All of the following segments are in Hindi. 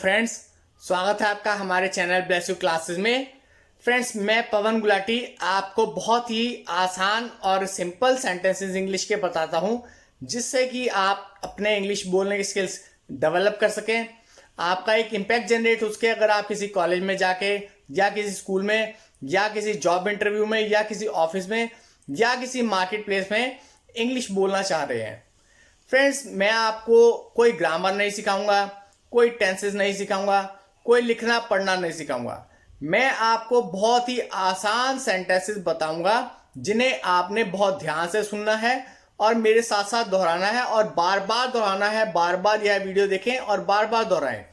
फ्रेंड्स, स्वागत है आपका हमारे चैनल ब्लेस यू क्लासेस में। फ्रेंड्स, मैं पवन गुलाटी आपको बहुत ही आसान और सिंपल सेंटेंसेस इंग्लिश के बताता हूं, जिससे कि आप अपने इंग्लिश बोलने की स्किल्स डेवलप कर सकें। आपका एक इम्पैक्ट जनरेट हो सके अगर आप किसी कॉलेज में जाके या किसी स्कूल में या किसी जॉब इंटरव्यू में या किसी ऑफिस में या किसी मार्केट प्लेस में इंग्लिश बोलना चाह रहे हैं। फ्रेंड्स, मैं आपको कोई ग्रामर नहीं सिखाऊंगा, कोई टेंसेस नहीं सिखाऊंगा, कोई लिखना पढ़ना नहीं सिखाऊंगा। मैं आपको बहुत ही आसान सेंटेंसेस बताऊंगा जिन्हें आपने बहुत ध्यान से सुनना है और मेरे साथ साथ दोहराना है और बार बार दोहराना है। बार बार यह वीडियो देखें और बार बार दोहराएं।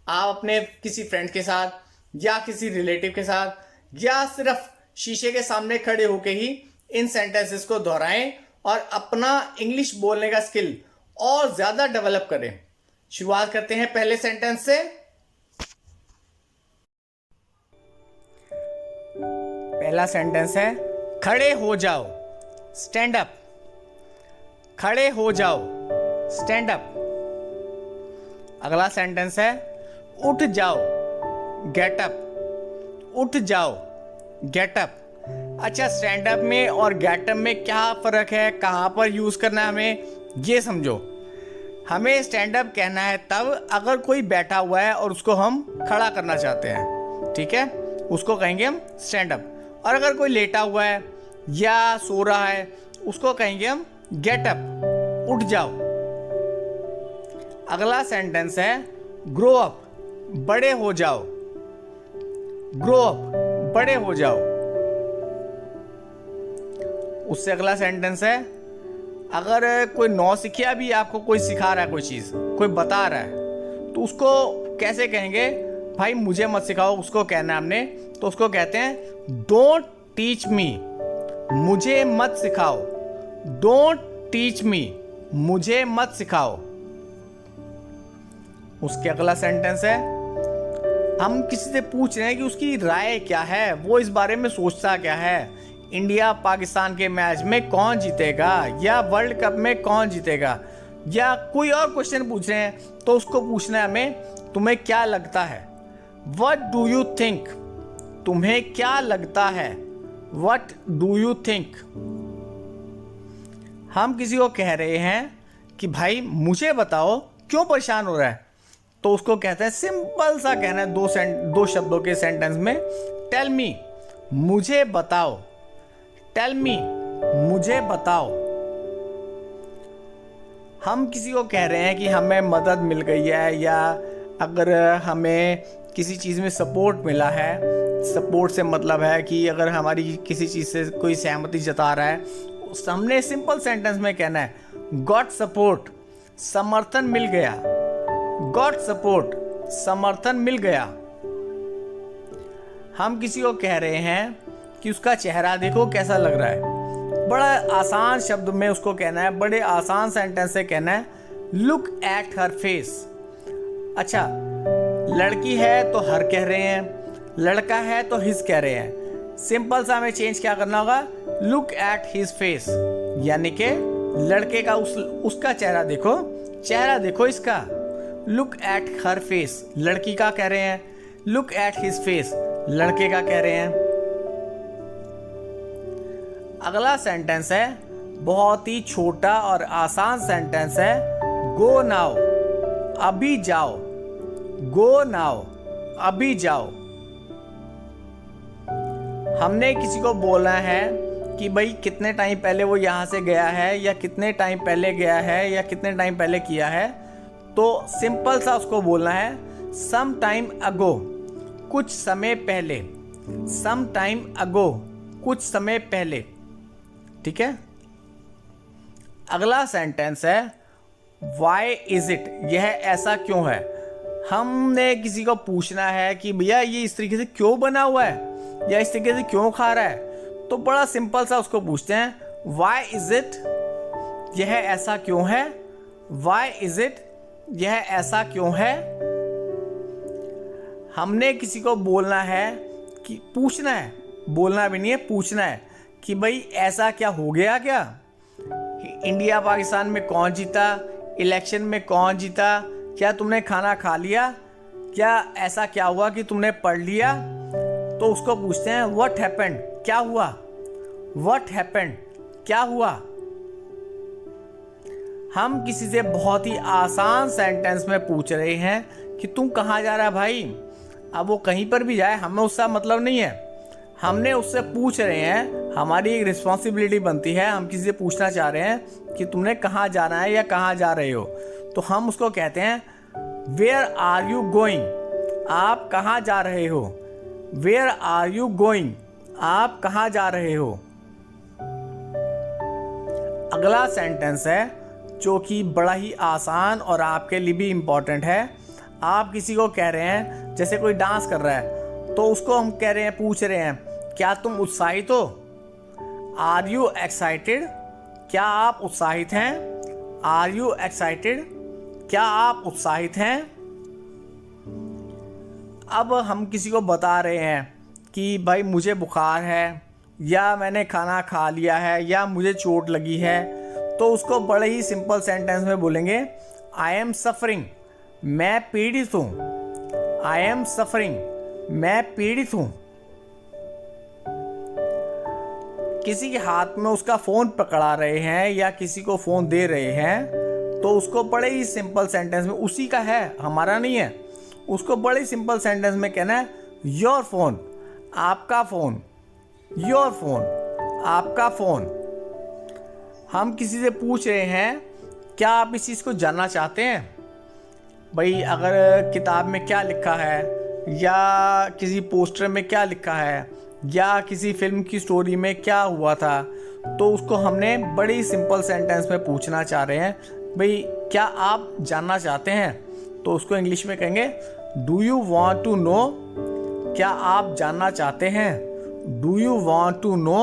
आप अपने किसी फ्रेंड के साथ या किसी रिलेटिव के साथ या सिर्फ शीशे के सामने खड़े होके ही इन सेंटेंसेस को दोहराएं और अपना इंग्लिश बोलने का स्किल और ज्यादा डेवलप करें। शुरुआत करते हैं पहले सेंटेंस से। पहला सेंटेंस है खड़े हो जाओ, स्टैंड अप। खड़े हो जाओ, स्टैंड अप। अगला सेंटेंस है उठ जाओ, गेट अप। उठ जाओ, गेट अप। अच्छा, स्टैंड अप में और गेट अप में क्या फर्क है, कहां पर यूज करना है हमें, ये समझो। हमें स्टैंड अप कहना है तब अगर कोई बैठा हुआ है और उसको हम खड़ा करना चाहते हैं, ठीक है, उसको कहेंगे हम स्टैंड अप। और अगर कोई लेटा हुआ है या सो रहा है उसको कहेंगे हम गेट अप, उठ जाओ। अगला सेंटेंस है ग्रो अप, बड़े हो जाओ। ग्रो अप, बड़े हो जाओ। उससे अगला सेंटेंस है अगर कोई नौसिखिया भी आपको कोई सिखा रहा है, कोई चीज कोई बता रहा है, तो उसको कैसे कहेंगे? भाई मुझे मत सिखाओ, उसको कहना है हमने, तो उसको कहते हैं डोंट टीच मी, मुझे मत सिखाओ। डोंट टीच मी, मुझे मत सिखाओ। उसके अगला सेंटेंस है हम किसी से पूछ रहे हैं कि उसकी राय क्या है, वो इस बारे में सोचता क्या है। इंडिया पाकिस्तान के मैच में कौन जीतेगा या वर्ल्ड कप में कौन जीतेगा या कोई और क्वेश्चन पूछ रहे हैं, तो उसको पूछना है हमें तुम्हें क्या लगता है। What do you think? तुम्हें क्या लगता है? What do you think? हम किसी को कह रहे हैं कि भाई मुझे बताओ क्यों परेशान हो रहा है, तो उसको कहते हैं, सिंपल सा कहना है दो शब्दों के सेंटेंस में, टेल मी, मुझे बताओ। टेल मी, मुझे बताओ। हम किसी को कह रहे हैं कि हमें मदद मिल गई है या अगर हमें किसी चीज़ में सपोर्ट मिला है। सपोर्ट से मतलब है कि अगर हमारी किसी चीज़ से कोई सहमति जता रहा है, हमने सिंपल सेंटेंस में कहना है गॉट सपोर्ट, समर्थन मिल गया। गॉट सपोर्ट, समर्थन मिल गया। हम किसी को कह रहे हैं कि उसका चेहरा देखो कैसा लग रहा है। बड़ा आसान शब्द में उसको कहना है, बड़े आसान सेंटेंस से कहना है लुक एट हर फेस। अच्छा, लड़की है तो हर कह रहे हैं, लड़का है तो हिज कह रहे हैं। सिंपल सा हमें चेंज क्या करना होगा, लुक एट हिज फेस, यानी कि लड़के का उसका चेहरा देखो, चेहरा देखो इसका। लुक एट हर फेस, लड़की का कह रहे हैं, लुक एट हिज फेस, लड़के का कह रहे हैं। अगला सेंटेंस है बहुत ही छोटा और आसान सेंटेंस है गो नाउ, अभी जाओ। गो नाउ, अभी जाओ। हमने किसी को बोला है कि भाई कितने टाइम पहले वो यहां से गया है या कितने टाइम पहले गया है या कितने टाइम पहले किया है, तो सिंपल सा उसको बोलना है सम टाइम अगो, कुछ समय पहले। सम टाइम अगो, कुछ समय पहले, ठीक है। अगला सेंटेंस है वाई इज इट, यह ऐसा क्यों है। हमने किसी को पूछना है कि भैया ये इस तरीके से क्यों बना हुआ है या इस तरीके से क्यों खा रहा है, तो बड़ा सिंपल सा उसको पूछते हैं वाई इज इट, यह ऐसा क्यों है। वाई इज इट, यह ऐसा क्यों है। हमने किसी को बोलना है कि पूछना है, बोलना भी नहीं है, पूछना है कि भाई ऐसा क्या हो गया, क्या इंडिया पाकिस्तान में कौन जीता, इलेक्शन में कौन जीता, क्या तुमने खाना खा लिया, क्या ऐसा क्या हुआ कि तुमने पढ़ लिया? तो उसको पूछते हैं व्हाट हैपेंड, क्या हुआ? व्हाट हैपेंड, क्या हुआ? हम किसी से बहुत ही आसान सेंटेंस में पूछ रहे हैं कि तुम कहाँ जा रहा है भाई। अब वो कहीं पर भी जाए, हमें उसका मतलब नहीं है, हमने उससे पूछ रहे हैं, हमारी एक रिस्पॉन्सिबिलिटी बनती है, हम किसी से पूछना चाह रहे हैं कि तुमने कहाँ जाना है या कहाँ जा रहे हो, तो हम उसको कहते हैं वेयर आर यू गोइंग, आप कहाँ जा रहे हो। वेयर आर यू गोइंग, आप कहाँ जा रहे हो। अगला सेंटेंस है जो कि बड़ा ही आसान और आपके लिए भी इम्पोर्टेंट है। आप किसी को कह रहे हैं, जैसे कोई डांस कर रहा है तो उसको हम कह रहे हैं, पूछ रहे हैं क्या तुम उत्साहित हो? आर यू एक्साइटेड, क्या आप उत्साहित हैं? आर यू एक्साइटेड, क्या आप उत्साहित हैं? अब हम किसी को बता रहे हैं कि भाई मुझे बुखार है, या मैंने खाना खा लिया है, या मुझे चोट लगी है, तो उसको बड़े ही सिंपल सेंटेंस में बोलेंगे आई एम सफरिंग, मैं पीड़ित हूँ। आई एम सफरिंग, मैं पीड़ित हूँ। किसी के हाथ में उसका फ़ोन पकड़ा रहे हैं या किसी को फ़ोन दे रहे हैं तो उसको बड़े ही सिंपल सेंटेंस में, उसी का है, हमारा नहीं है, उसको बड़े सिंपल सेंटेंस में कहना है योर फोन, आपका फ़ोन। योर फोन, आपका फ़ोन। हम किसी से पूछ रहे हैं क्या आप इस चीज़ को जानना चाहते हैं? भाई अगर किताब में क्या लिखा है, या किसी पोस्टर में क्या लिखा है, या किसी फिल्म की स्टोरी में क्या हुआ था, तो उसको हमने बड़ी सिंपल सेंटेंस में पूछना चाह रहे हैं, भाई क्या आप जानना चाहते हैं? तो उसको इंग्लिश में कहेंगे do you want to know, क्या आप जानना चाहते हैं? Do you want to know.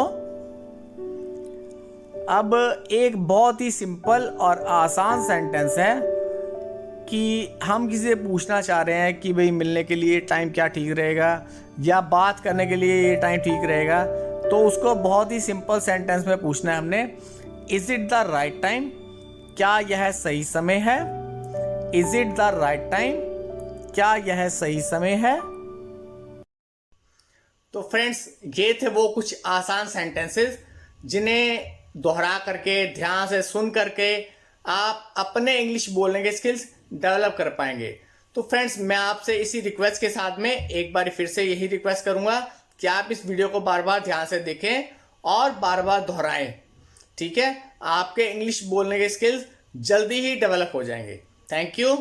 अब एक बहुत ही सिंपल और आसान सेंटेंस है कि हम किसी से पूछना चाह रहे हैं कि भाई मिलने के लिए टाइम क्या ठीक रहेगा, या बात करने के लिए ये टाइम ठीक रहेगा, तो उसको बहुत ही सिंपल सेंटेंस में पूछना है हमने, is it the right time, क्या यह सही समय है? Is it the right time, क्या यह सही समय है? तो फ्रेंड्स, ये थे वो कुछ आसान सेंटेंसेस जिन्हें दोहरा करके, ध्यान से सुन करके आप अपने इंग्लिश बोलने के स्किल्स डेवलप कर पाएंगे। तो फ्रेंड्स, मैं आपसे इसी रिक्वेस्ट के साथ में एक बार फिर से यही रिक्वेस्ट करूंगा कि आप इस वीडियो को बार बार ध्यान से देखें और बार बार दोहराएं। ठीक है, आपके इंग्लिश बोलने के स्किल्स जल्दी ही डेवलप हो जाएंगे। Thank you.